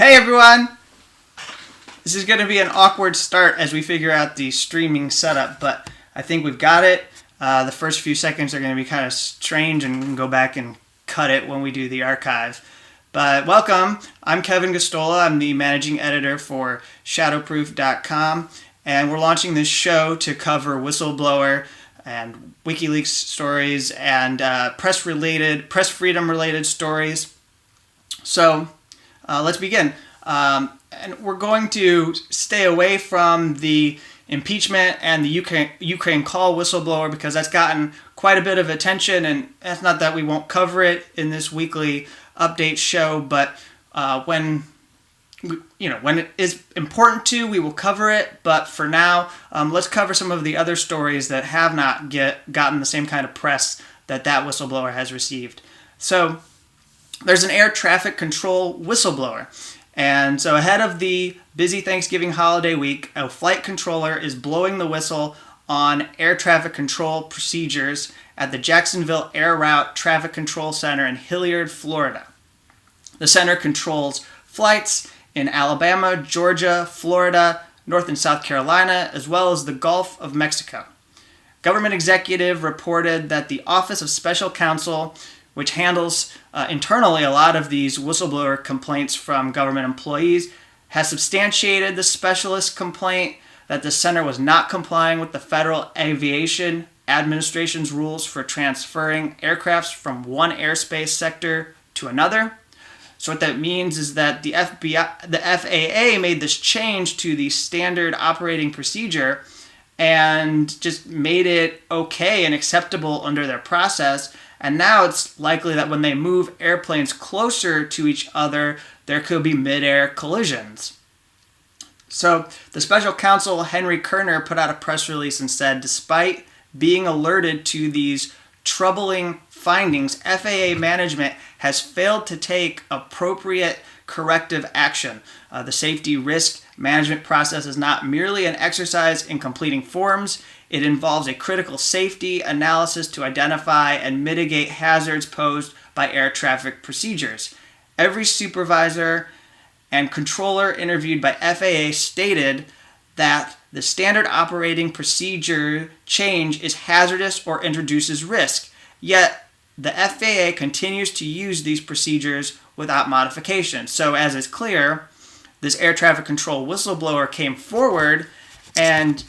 Hey everyone! This is going to be an awkward start as we figure out the streaming setup, but I think we've got it. The first few seconds are going to be kind of strange and we can go back and cut it when we do the archive. But welcome, I'm Kevin Gostola. I'm the managing editor for Shadowproof.com, and we're launching this show to cover whistleblower and WikiLeaks stories and press freedom related stories. So let's begin. And we're going to stay away from the impeachment and the Ukraine call whistleblower because that's gotten quite a bit of attention, and that's not that we won't cover it in this weekly update show, but when it is important to, we will cover it. But for now, let's cover some of the other stories that have not gotten the same kind of press that whistleblower has received. So there's an air traffic control whistleblower. And so ahead of the busy Thanksgiving holiday week, a flight controller is blowing the whistle on air traffic control procedures at the Jacksonville Air Route Traffic Control Center in Hilliard, Florida. The center controls flights in Alabama, Georgia, Florida, North and South Carolina, as well as the Gulf of Mexico. Government executive reported that the Office of Special Counsel, which handles internally a lot of these whistleblower complaints from government employees, has substantiated the specialist complaint that the center was not complying with the Federal Aviation Administration's rules for transferring aircrafts from one airspace sector to another. So what that means is that the FAA made this change to the standard operating procedure and just made it okay and acceptable under their process. And now it's likely that when they move airplanes closer to each other, there could be mid-air collisions. So the special counsel, Henry Kerner, put out a press release and said, despite being alerted to these troubling findings, FAA management has failed to take appropriate corrective action. The safety risk management process is not merely an exercise in completing forms. It involves a critical safety analysis to identify and mitigate hazards posed by air traffic procedures. Every supervisor and controller interviewed by FAA stated that the standard operating procedure change is hazardous or introduces risk. Yet, the FAA continues to use these procedures without modification. So as is clear, this air traffic control whistleblower came forward, and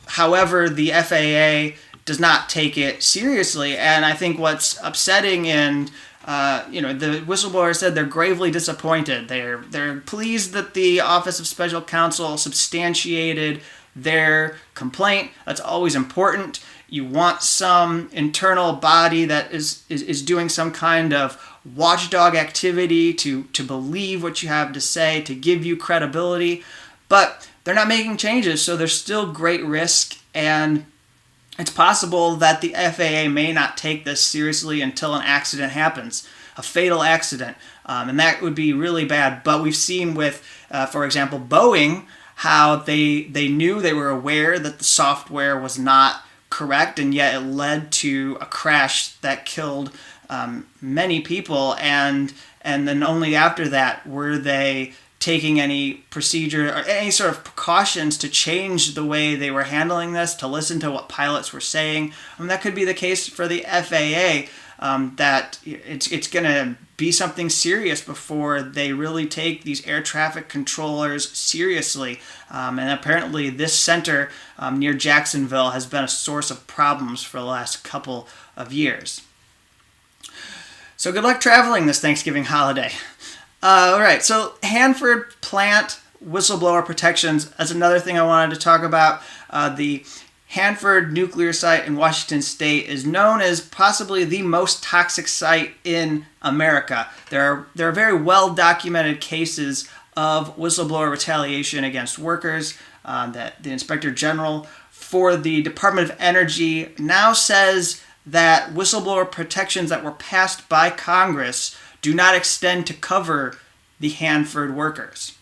however, the FAA does not take it seriously. And I think what's upsetting, and the whistleblower said they're gravely disappointed. They're pleased that the Office of Special Counsel substantiated their complaint. That's always important. You want some internal body that is doing some kind of watchdog activity to believe what you have to say, to give you credibility. But they're not making changes, so there's still great risk, and it's possible that the FAA may not take this seriously until an accident happens, a fatal accident, and that would be really bad. But we've seen with, for example, Boeing, how they knew, they were aware that the software was not correct, and yet it led to a crash that killed many people, and then only after that were they taking any procedure or any sort of precautions to change the way they were handling this, to listen to what pilots were saying. That could be the case for the FAA, that it's going to be something serious before they really take these air traffic controllers seriously. And apparently this center near Jacksonville has been a source of problems for the last couple of years. So good luck traveling this Thanksgiving holiday. All right, so Hanford plant whistleblower protections. That's another thing I wanted to talk about. The Hanford nuclear site in Washington State is known as possibly the most toxic site in America. There are very well documented cases of whistleblower retaliation against workers. That the Inspector General for the Department of Energy now says that whistleblower protections that were passed by Congress do not extend to cover the Hanford workers.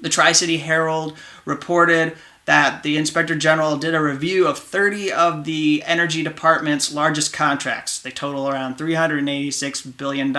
The Tri-City Herald reported that the Inspector General did a review of 30 of the Energy Department's largest contracts. They total around $386 billion.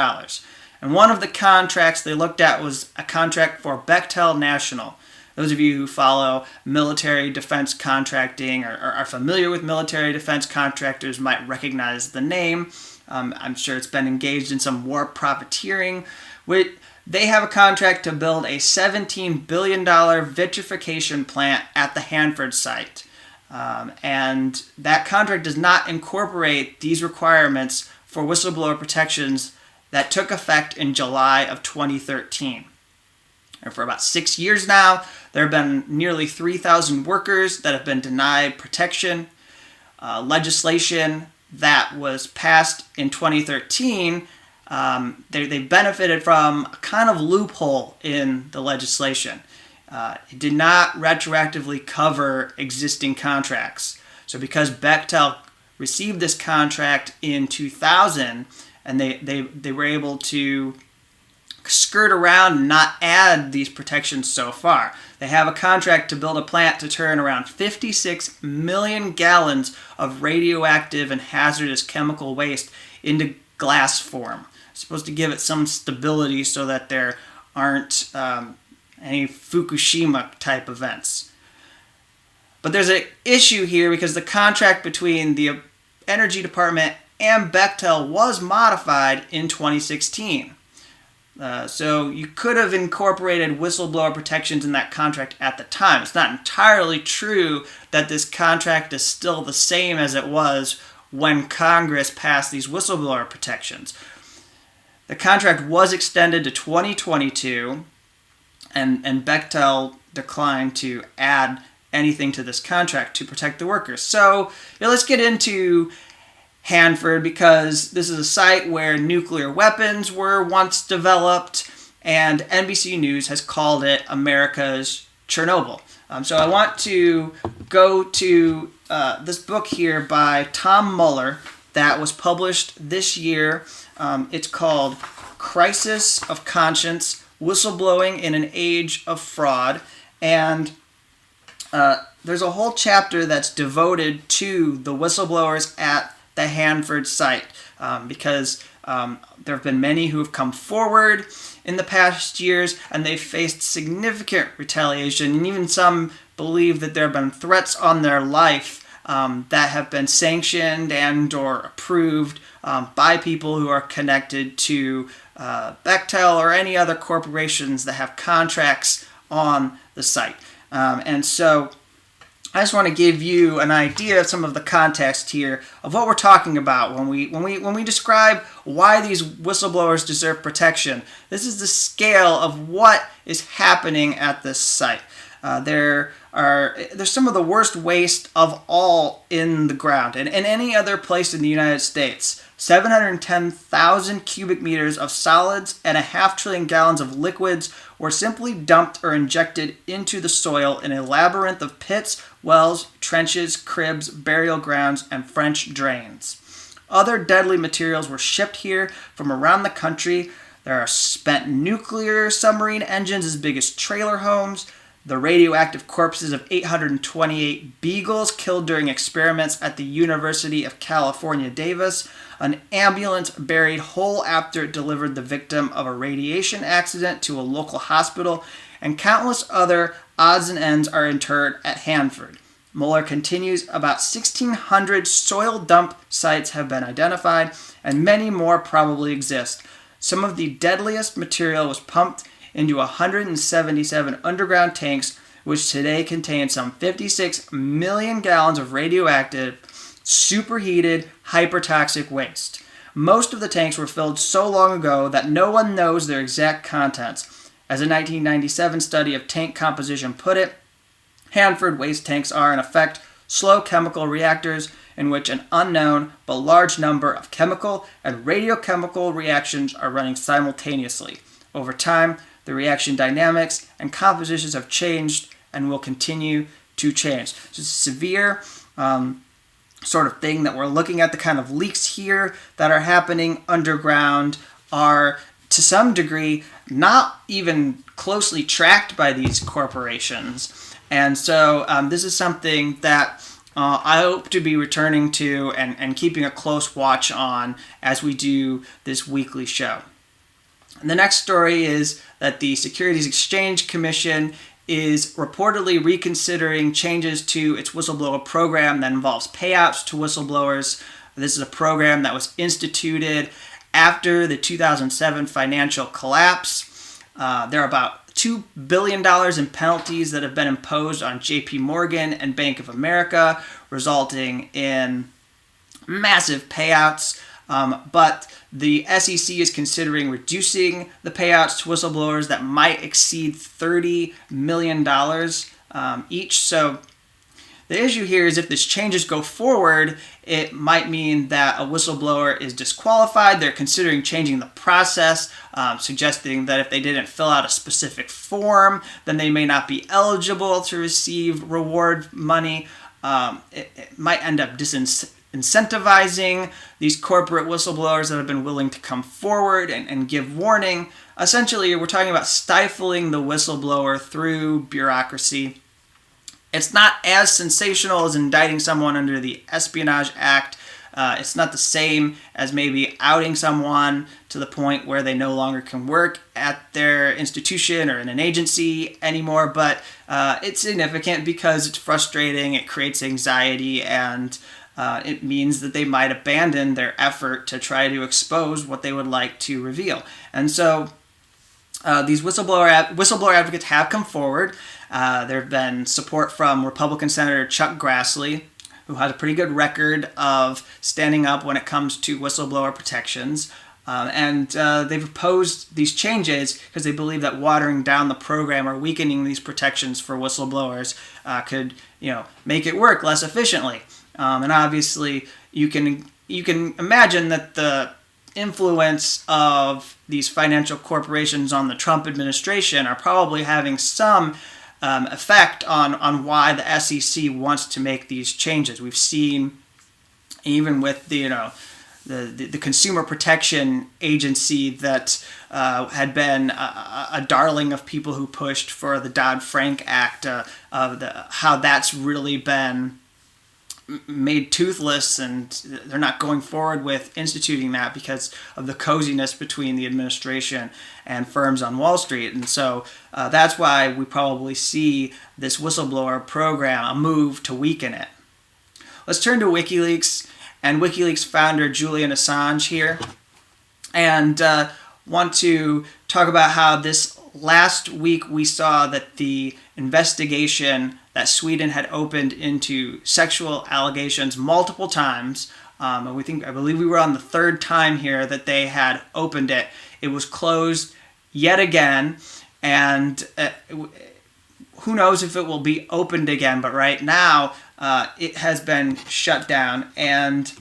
And one of the contracts they looked at was a contract for Bechtel National. Those of you who follow military defense contracting or are familiar with military defense contractors might recognize the name. I'm sure it's been engaged in some war profiteering. They have a contract to build a $17 billion vitrification plant at the Hanford site. And that contract does not incorporate these requirements for whistleblower protections that took effect in July of 2013. And for about 6 years now, there have been nearly 3,000 workers that have been denied protection. Legislation that was passed in 2013, they benefited from a kind of loophole in the legislation. It did not retroactively cover existing contracts. So because Bechtel received this contract in 2000, and they were able to skirt around and not add these protections so far. They have a contract to build a plant to turn around 56 million gallons of radioactive and hazardous chemical waste into glass form. It's supposed to give it some stability so that there aren't any Fukushima type events. But there's an issue here because the contract between the Energy Department and Bechtel was modified in 2016. So you could have incorporated whistleblower protections in that contract at the time. It's not entirely true that this contract is still the same as it was when Congress passed these whistleblower protections. The contract was extended to 2022, and Bechtel declined to add anything to this contract to protect the workers. So let's get into Hanford, because this is a site where nuclear weapons were once developed, and NBC News has called it America's Chernobyl. So I want to go to this book here by Tom Muller that was published this year. It's called Crisis of Conscience, Whistleblowing in an Age of Fraud. And there's a whole chapter that's devoted to the whistleblowers at the Hanford site, because there have been many who have come forward in the past years, and they've faced significant retaliation, and even some believe that there have been threats on their life that have been sanctioned and or approved by people who are connected to Bechtel or any other corporations that have contracts on the site. And so I just want to give you an idea of some of the context here of what we're talking about when we describe why these whistleblowers deserve protection. This is the scale of what is happening at this site. There's some of the worst waste of all in the ground and any other place in the United States. 710,000 cubic meters of solids and 500 billion gallons of liquids were simply dumped or injected into the soil in a labyrinth of pits, wells, trenches, cribs, burial grounds, and French drains. Other deadly materials were shipped here from around the country. There are spent nuclear submarine engines as big as trailer homes, the radioactive corpses of 828 beagles killed during experiments at the University of California, Davis, an ambulance buried whole after it delivered the victim of a radiation accident to a local hospital, and countless other odds and ends are interred at Hanford. Mueller continues, about 1,600 soil dump sites have been identified, and many more probably exist. Some of the deadliest material was pumped into 177 underground tanks, which today contain some 56 million gallons of radioactive, superheated, hypertoxic waste. Most of the tanks were filled so long ago that no one knows their exact contents. As a 1997 study of tank composition put it, Hanford waste tanks are, in effect, slow chemical reactors in which an unknown but large number of chemical and radiochemical reactions are running simultaneously. Over time, the reaction dynamics and compositions have changed and will continue to change. So it's a severe sort of thing that we're looking at. The kind of leaks here that are happening underground are, to some degree, not even closely tracked by these corporations. And so this is something that I hope to be returning to and keeping a close watch on as we do this weekly show. And the next story is that the Securities Exchange Commission is reportedly reconsidering changes to its whistleblower program that involves payouts to whistleblowers. This is a program that was instituted after the 2007 financial collapse. There are about $2 billion in penalties that have been imposed on JP Morgan and Bank of America, resulting in massive payouts. But the SEC is considering reducing the payouts to whistleblowers that might exceed $30 million each. So the issue here is if these changes go forward, it might mean that a whistleblower is disqualified. They're considering changing the process, suggesting that if they didn't fill out a specific form, then they may not be eligible to receive reward money. It might end up incentivizing these corporate whistleblowers that have been willing to come forward and give warning. Essentially, we're talking about stifling the whistleblower through bureaucracy. It's not as sensational as indicting someone under the Espionage Act. It's not the same as maybe outing someone to the point where they no longer can work at their institution or in an agency anymore, but it's significant because it's frustrating, it creates anxiety, and it means that they might abandon their effort to try to expose what they would like to reveal. And so these whistleblower advocates have come forward. There have been support from Republican Senator Chuck Grassley, who has a pretty good record of standing up when it comes to whistleblower protections. And they've opposed these changes because they believe that watering down the program or weakening these protections for whistleblowers could, make it work less efficiently. And obviously, you can imagine that the influence of these financial corporations on the Trump administration are probably having some effect on why the SEC wants to make these changes. We've seen, even with the Consumer Protection Agency that had been a darling of people who pushed for the Dodd-Frank Act, how that's really been made toothless, and they're not going forward with instituting that because of the coziness between the administration and firms on Wall Street. And so that's why we probably see this whistleblower program a move to weaken it. Let's turn to WikiLeaks and WikiLeaks founder Julian Assange here, and want to talk about how this last week we saw that the investigation that Sweden had opened into sexual allegations multiple times, and I believe we were on the third time here that they had opened it. It was closed yet again, and who knows if it will be opened again, but right now it has been shut down, and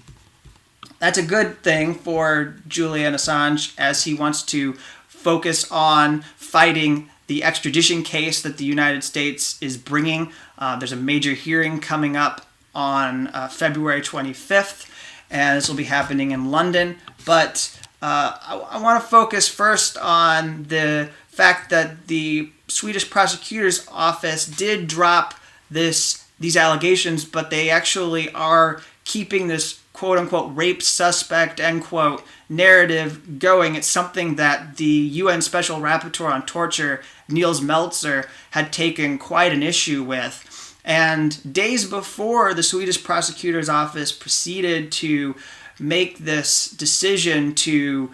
that's a good thing for Julian Assange as he wants to focus on fighting the extradition case that the United States is bringing. There's a major hearing coming up on February 25th, and this will be happening in London. But I want to focus first on the fact that the Swedish prosecutor's office did drop these allegations, but they actually are keeping this quote-unquote rape suspect, end quote, narrative going. It's something that the UN Special Rapporteur on Torture, Niels Meltzer, had taken quite an issue with. And days before the Swedish prosecutor's office proceeded to make this decision to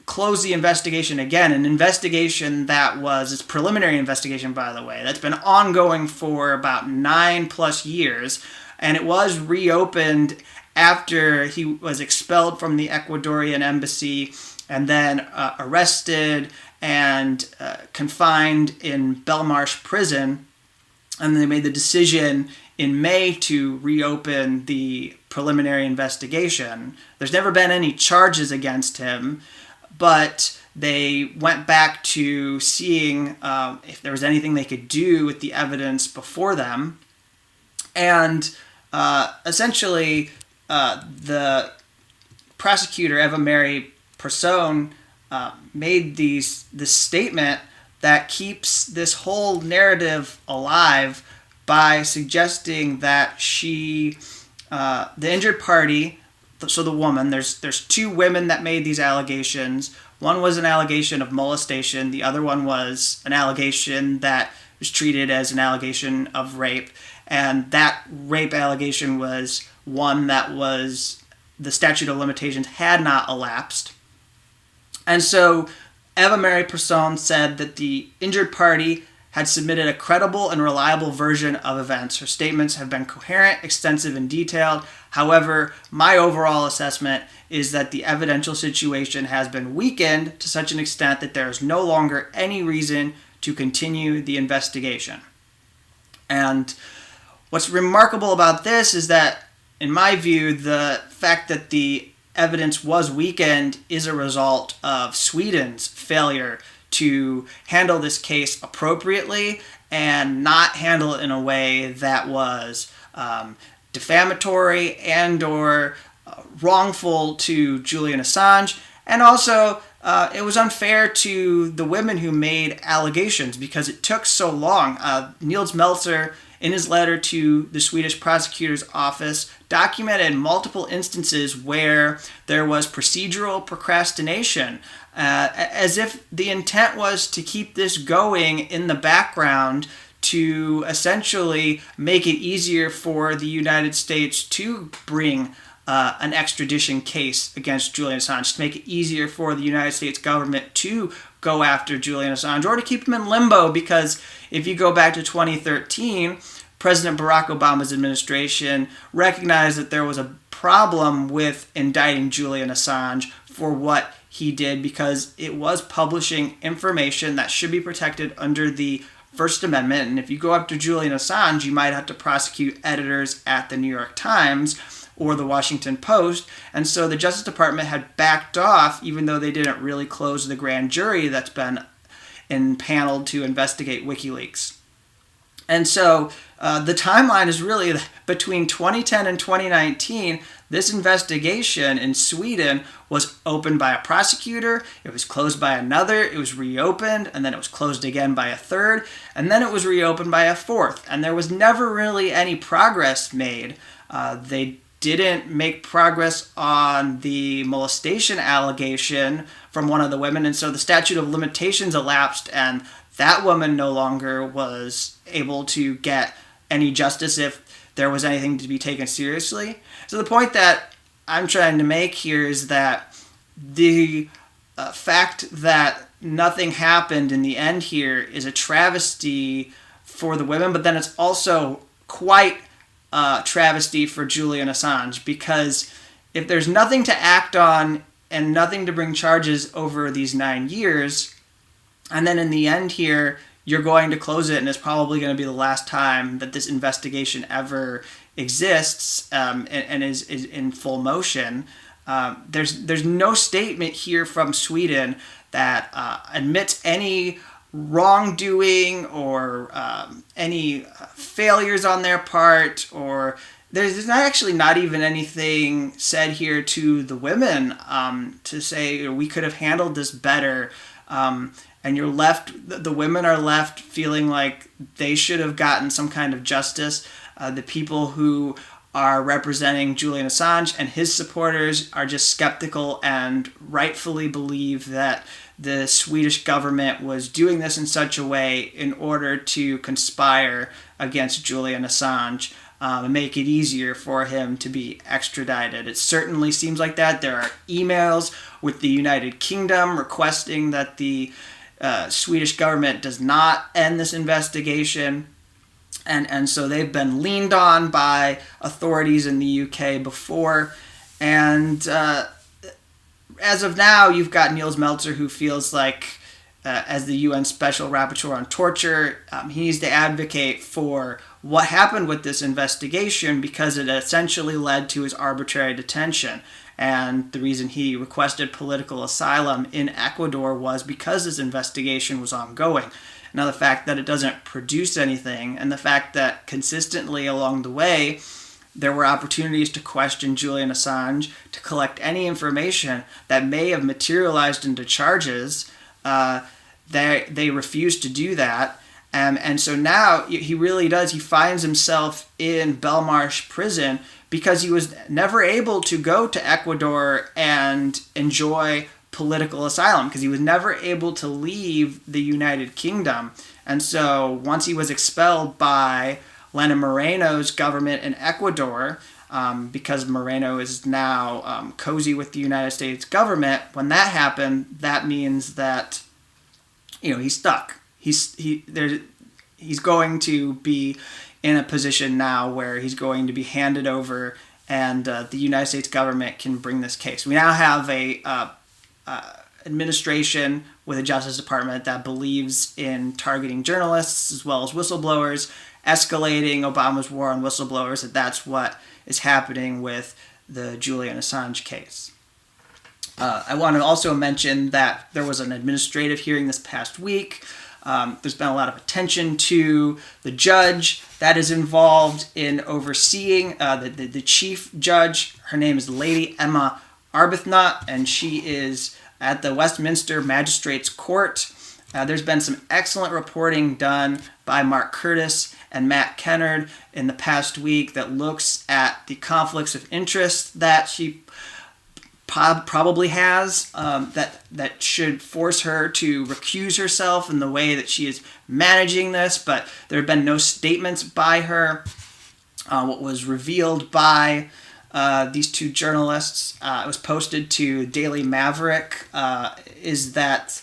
close the investigation again, an investigation that was, it's a preliminary investigation, by the way, that's been ongoing for about 9+ years, and it was reopened after he was expelled from the Ecuadorian embassy and then arrested and confined in Belmarsh prison. And they made the decision in May to reopen the preliminary investigation. There's never been any charges against him, but they went back to seeing if there was anything they could do with the evidence before them. And essentially, the prosecutor, Eva-Marie Persson, made this statement that keeps this whole narrative alive by suggesting that she, the injured party, so the woman, there's two women that made these allegations. One was an allegation of molestation. The other one was an allegation that was treated as an allegation of rape. And that rape allegation was one that was the statute of limitations had not elapsed. And so Eva Marie Persson said that the injured party had submitted a credible and reliable version of events. Her statements have been coherent, extensive, and detailed. However, my overall assessment is that the evidential situation has been weakened to such an extent that there is no longer any reason to continue the investigation. And what's remarkable about this is that, in my view, the fact that the evidence was weakened is a result of Sweden's failure to handle this case appropriately and not handle it in a way that was defamatory and or wrongful to Julian Assange. And also, it was unfair to the women who made allegations because it took so long. Nils Meltzer, in his letter to the Swedish prosecutor's office, documented multiple instances where there was procedural procrastination, as if the intent was to keep this going in the background to essentially make it easier for the United States to bring an extradition case against Julian Assange, to make it easier for the United States government to go after Julian Assange or to keep him in limbo, because if you go back to 2013, President Barack Obama's administration recognized that there was a problem with indicting Julian Assange for what he did because it was publishing information that should be protected under the First Amendment. And if you go after Julian Assange, you might have to prosecute editors at the New York Times or the Washington Post. And so the Justice Department had backed off, even though they didn't really close the grand jury that's been impaneled to investigate WikiLeaks. And so the timeline is really between 2010 and 2019. This investigation in Sweden was opened by a prosecutor, it was closed by another, it was reopened, and then it was closed again by a third, and then it was reopened by a fourth. And there was never really any progress made. They didn't make progress on the molestation allegation from one of the women, and so the statute of limitations elapsed, and that woman no longer was able to get any justice if there was anything to be taken seriously. So the point that I'm trying to make here is that the fact that nothing happened in the end here is a travesty for the women, but then it's also quite a travesty for Julian Assange, because if there's nothing to act on and nothing to bring charges over these 9 years, and then in the end here, you're going to close it, and it's probably going to be the last time that this investigation ever exists and is in full motion. There's no statement here from Sweden that admits any wrongdoing or any failures on their part, or there's actually not even anything said here to the women to say we could have handled this better. And you're left, the women are left feeling like they should have gotten some kind of justice. The people who are representing Julian Assange and his supporters are just skeptical and rightfully believe that the Swedish government was doing this in such a way in order to conspire against Julian Assange and make it easier for him to be extradited. It certainly seems like that. There are emails with the United Kingdom requesting that the Swedish government does not end this investigation. And so they've been leaned on by authorities in the UK before. And as of now, you've got Nils Meltzer, who feels like, as the UN Special Rapporteur on Torture, he needs to advocate for what happened with this investigation because it essentially led to his arbitrary detention. And the reason he requested political asylum in Ecuador was because this investigation was ongoing. Now, the fact that it doesn't produce anything, and the fact that consistently along the way there were opportunities to question Julian Assange, to collect any information that may have materialized into charges, they refused to do that. And so now he really does, he finds himself in Belmarsh prison because he was never able to go to Ecuador and enjoy political asylum because he was never able to leave the United Kingdom. And so once he was expelled by Lenin Moreno's government in Ecuador, because Moreno is now cozy with the United States government, when that happened, that means that he's stuck. He's going to be in a position now where he's going to be handed over, and the United States government can bring this case. We now have a administration with a Justice Department that believes in targeting journalists as well as whistleblowers, escalating Obama's war on whistleblowers. That's what is happening with the Julian Assange case. I want to also mention that there was an administrative hearing this past week. There's been a lot of attention to the judge that is involved in overseeing, the chief judge. Her name is Lady Emma Arbuthnot, and she is at the Westminster Magistrates Court. There's been some excellent reporting done by Mark Curtis and Matt Kennard in the past week that looks at the conflicts of interest that she probably has, that should force her to recuse herself in the way that she is managing this, but there have been no statements by her. What was revealed by these two journalists, it was posted to Daily Maverick, is that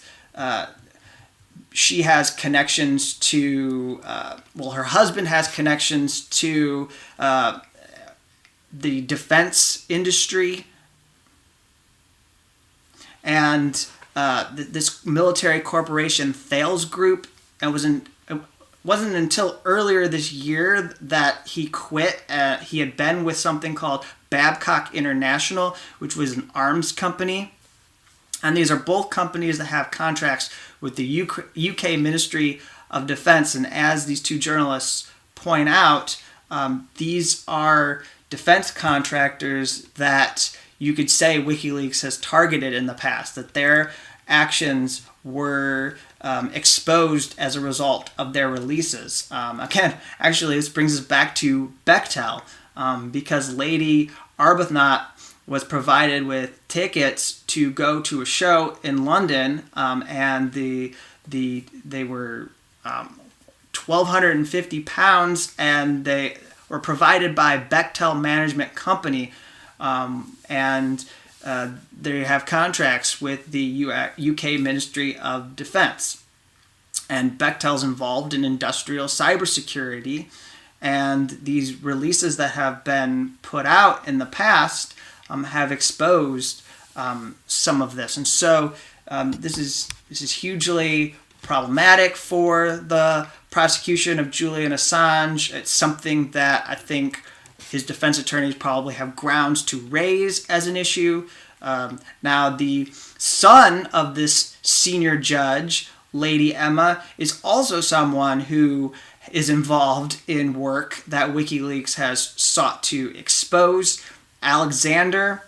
she has connections to, her husband has connections to the defense industry, and this military corporation Thales Group, it wasn't until earlier this year that he quit. He had been with something called Babcock International, which was an arms company. And these are both companies that have contracts with the UK Ministry of Defense. And as these two journalists point out, these are defense contractors that you could say WikiLeaks has targeted in the past, that their actions were exposed as a result of their releases. Again, actually, this brings us back to Bechtel, because Lady Arbuthnot was provided with tickets to go to a show in London, and they were £1,250, and they were provided by Bechtel Management Company, and they have contracts with the UK Ministry of Defense. And Bechtel's involved in industrial cybersecurity, and these releases that have been put out in the past have exposed some of this. And so this is hugely problematic for the prosecution of Julian Assange. It's something that I think his defense attorneys probably have grounds to raise as an issue. Now, the son of this senior judge, Lady Emma, is also someone who is involved in work that WikiLeaks has sought to expose. Alexander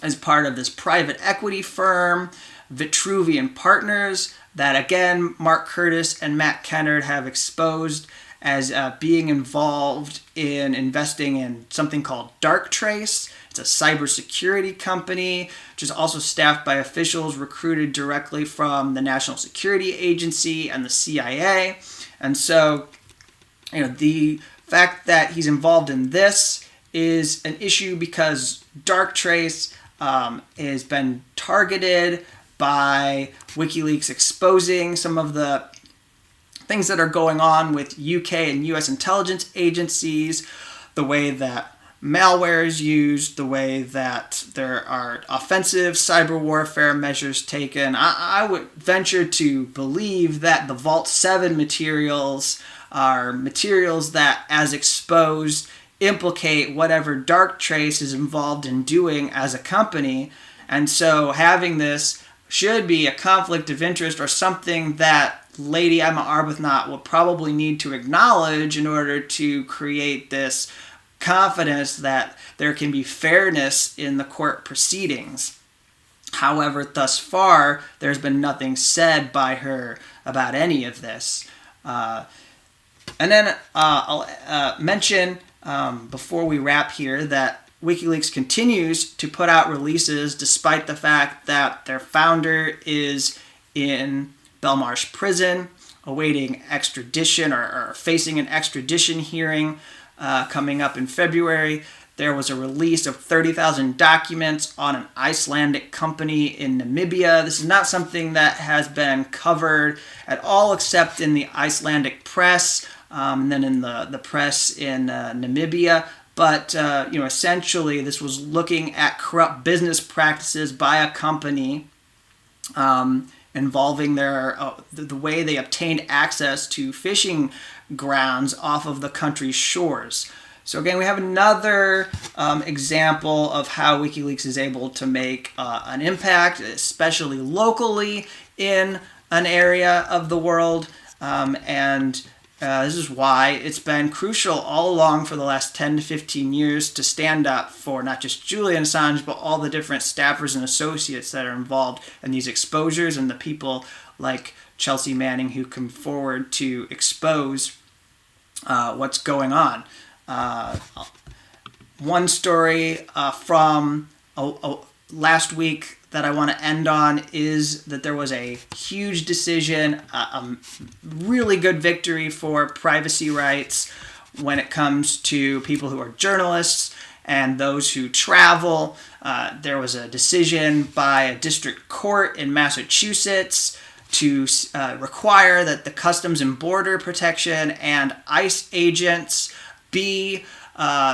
is part of this private equity firm, Vitruvian Partners, that again, Mark Curtis and Matt Kennard have exposed as being involved in investing in something called Darktrace. It's a cybersecurity company, which is also staffed by officials recruited directly from the National Security Agency and the CIA. And so, the fact that he's involved in this is an issue because Darktrace has been targeted by WikiLeaks exposing some of the things that are going on with UK and US intelligence agencies, the way that malware is used, the way that there are offensive cyber warfare measures taken. I would venture to believe that the Vault 7 materials are materials that, as exposed, implicate whatever Darktrace is involved in doing as a company. And so having this should be a conflict of interest or something that Lady Emma Arbuthnot will probably need to acknowledge in order to create this confidence that there can be fairness in the court proceedings. However, thus far, there's been nothing said by her about any of this. And then I'll mention before we wrap here that WikiLeaks continues to put out releases despite the fact that their founder is in Belmarsh prison, awaiting extradition or facing an extradition hearing coming up in February. There was a release of 30,000 documents on an Icelandic company in Namibia. This is not something that has been covered at all except in the Icelandic press, and then in the press in Namibia. But essentially, this was looking at corrupt business practices by a company involving the way they obtained access to fishing grounds off of the country's shores. So again, we have another example of how WikiLeaks is able to make an impact, especially locally in an area of the world, and this is why it's been crucial all along for the last 10 to 15 years to stand up for not just Julian Assange, but all the different staffers and associates that are involved in these exposures and the people like Chelsea Manning who come forward to expose what's going on. One story from last week that I want to end on is that there was a huge decision, a really good victory for privacy rights when it comes to people who are journalists and those who travel. There was a decision by a district court in Massachusetts to require that the Customs and Border Protection and ICE agents be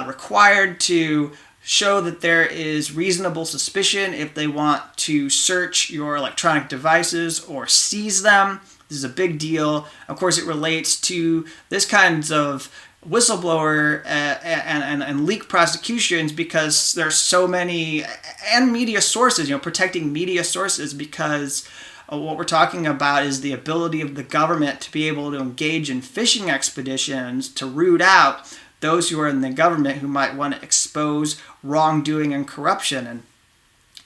required to show that there is reasonable suspicion if they want to search your electronic devices or seize them. This is a big deal. Of course, it relates to this kinds of whistleblower and leak prosecutions because there's so many, and media sources, protecting media sources, because what we're talking about is the ability of the government to be able to engage in fishing expeditions to root out those who are in the government who might want to expose wrongdoing and corruption. And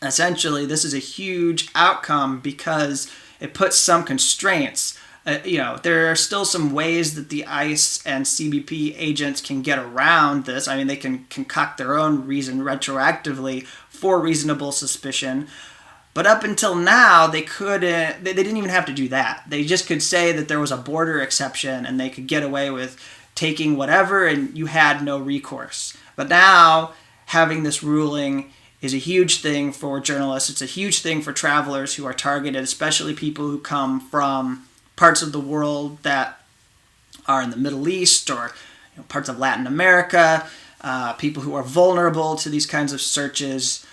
essentially, this is a huge outcome because it puts some constraints. There are still some ways that the ICE and CBP agents can get around this. I mean, they can concoct their own reason retroactively for reasonable suspicion. But up until now, they didn't even have to do that. They just could say that there was a border exception and they could get away with taking whatever and you had no recourse. But now, having this ruling is a huge thing for journalists. It's a huge thing for travelers who are targeted, especially people who come from parts of the world that are in the Middle East or parts of Latin America, people who are vulnerable to these kinds of searches.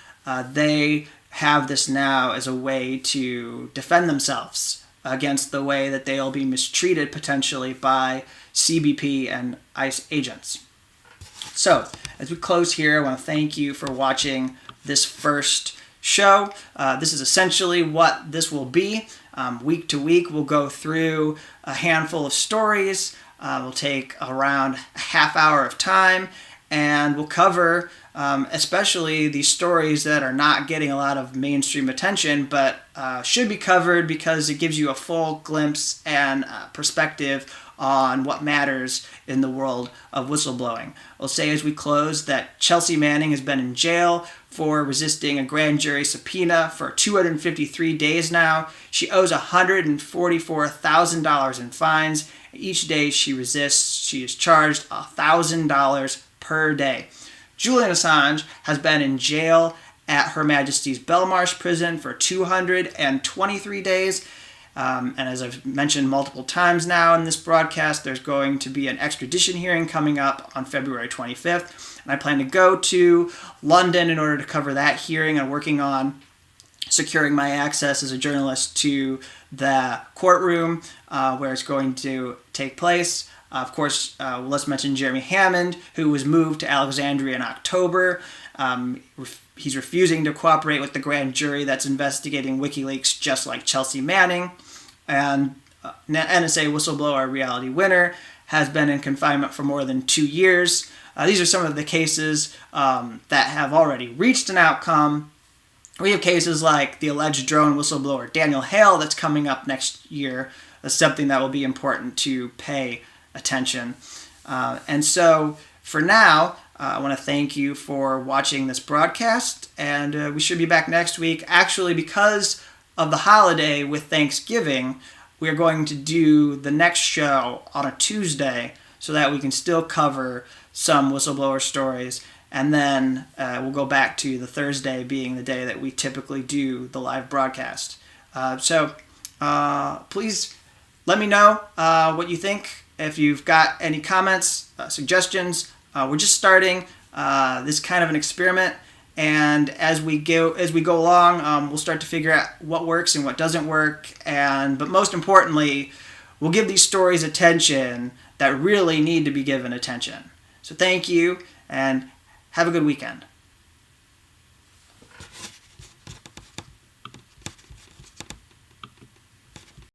They have this now as a way to defend themselves against the way that they'll be mistreated potentially by CBP and ICE agents. So, as we close here, I want to thank you for watching this first show. This is essentially what this will be. Week to week, we'll go through a handful of stories. We'll take around a half hour of time, and we'll cover especially these stories that are not getting a lot of mainstream attention, but should be covered because it gives you a full glimpse and perspective on what matters in the world of whistleblowing. We'll say as we close that Chelsea Manning has been in jail for resisting a grand jury subpoena for 253 days now. She owes $144,000 in fines. Each day she resists, she is charged $1,000 per day. Julian Assange has been in jail at Her Majesty's Belmarsh prison for 223 days. And as I've mentioned multiple times now in this broadcast, there's going to be an extradition hearing coming up on February 25th. And I plan to go to London in order to cover that hearing. I'm working on securing my access as a journalist to the courtroom where it's going to take place. Of course, let's mention Jeremy Hammond, who was moved to Alexandria in October. He's refusing to cooperate with the grand jury that's investigating WikiLeaks, just like Chelsea Manning. And NSA whistleblower Reality Winner has been in confinement for more than 2 years. These are some of the cases that have already reached an outcome. We have cases like the alleged drone whistleblower Daniel Hale that's coming up next year. That's something that will be important to pay attention. And so for now, I want to thank you for watching this broadcast, and we should be back next week. Actually, because of the holiday with Thanksgiving, we are going to do the next show on a Tuesday so that we can still cover some whistleblower stories, and then we'll go back to the Thursday being the day that we typically do the live broadcast. So please let me know what you think. If you've got any comments, suggestions, we're just starting this kind of an experiment, and as we go along, we'll start to figure out what works and what doesn't work. But most importantly, we'll give these stories attention that really need to be given attention. So thank you, and have a good weekend.